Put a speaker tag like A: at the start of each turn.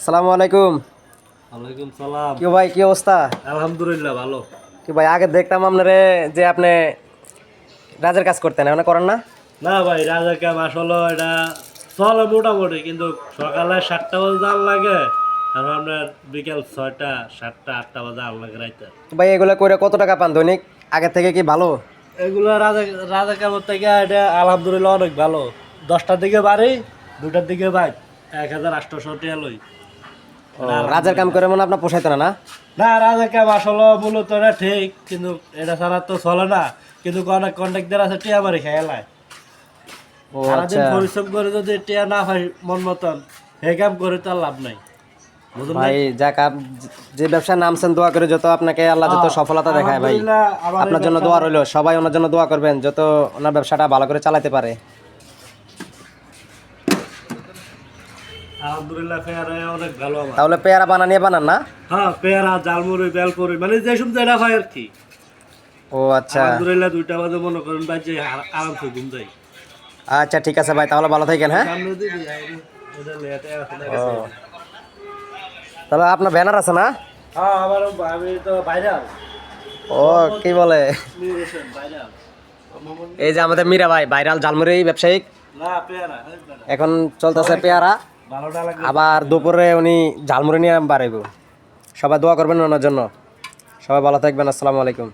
A: আসসালামু আলাইকুম।
B: ওয়ালাইকুম সালাম।
A: কি ভাই, কি অবস্থা?
B: আলহামদুলিল্লাহ ভালো।
A: কি ভাই, আগে দেখতাম আপনারে যে আপনি রাজের কাজ করতেন, এখন করেন না?
B: না ভাই, রাজা কাম আসলে এটা চলে মোটামুটি, কিন্তু সকালে 7টা বাজে যাওয়ার লাগে, আর আপনার বিকেল 6টা 7টা 8টা বাজে আর লাগে রাইতে।
A: ভাই এগুলা করে কত টাকা পান দৈনিক? আগের থেকে কি ভালো?
B: এগুলো রাজা রাজা কামের থেকে এটা আলহামদুলিল্লাহ অনেক ভালো। 10টার দিকে বাড়ি, 2টার দিকে বাইক, 1800 টাকা লই।
A: ও, রাজের কাম করে মনে আপনার পোষাইতো না? না
B: না, রাজা কাম আসলে মূলত এটা ঠিক, কিন্তু এটা ছাড়া তো চলে না। কিন্তু অনেক কন্ট্রাক্টর আছে টিয়া মারি খেয়ালায়।
A: ও
B: সারাদিন
A: আচ্ছা
B: পরিশ্রম করে যদি টিয়া না পাই মন মতন, হে কাম করে তো আর লাভ নাই, বুঝলেন
A: ভাই,
B: নাই?
A: যাক যে ব্যবসায় নামছেন, দোয়া করে যত আপনাকে আল্লাহ যত সফলতা দেখায় ভাই।
B: আলহামদুলিল্লাহ, আমার এই
A: আপনার জন্য
B: ব্যবসা-
A: দোয়া রইলো, সবাই ওনার জন্য দোয়া করবেন যত ওনার ব্যবসাটা ভালো করে চালাতে পারে।
B: আলহামদুলিল্লাহ পেয়ারা অনেক ভালো আমার।
A: তাহলে পেয়ারা নিয়ে বানান না?
B: হ্যাঁ, পেয়ারা, জালমুড়ি, বেলপুরি, মানে যেসব যেটা হয় আর কি।
A: ও আচ্ছা
B: আলহামদুলিল্লাহ 2টা বাজে মনে করেন ভাই যে আরামসে ঘুম যাই।
A: আচ্ছা, ঠিক আছে ভাই, তাহলে ভালো থাকেন। হ্যাঁ,
B: সামনে দিদি এটা লেটে আছে না
A: ও
B: গেছে।
A: তাহলে আপনার ব্যানার আছে না?
B: হ্যাঁ, আমি তো ভাইরাল।
A: ও, কি বলে?
B: ভাইরাল।
A: এই যে আমাদের মীরা ভাই ভাইরাল ঝালমুড়ি ব্যবসায়ী,
B: না, পেয়ারা
A: এখন চলতেছে পেয়ারা,
B: ভালোটা লাগবে।
A: আবার দুপুরে উনি ঝালমুড়ি নিয়ে বাড়াইব। সবাই দোয়া করবেন ওনার জন্য। সবাই ভালো থাকবেন। আসসালামু আলাইকুম।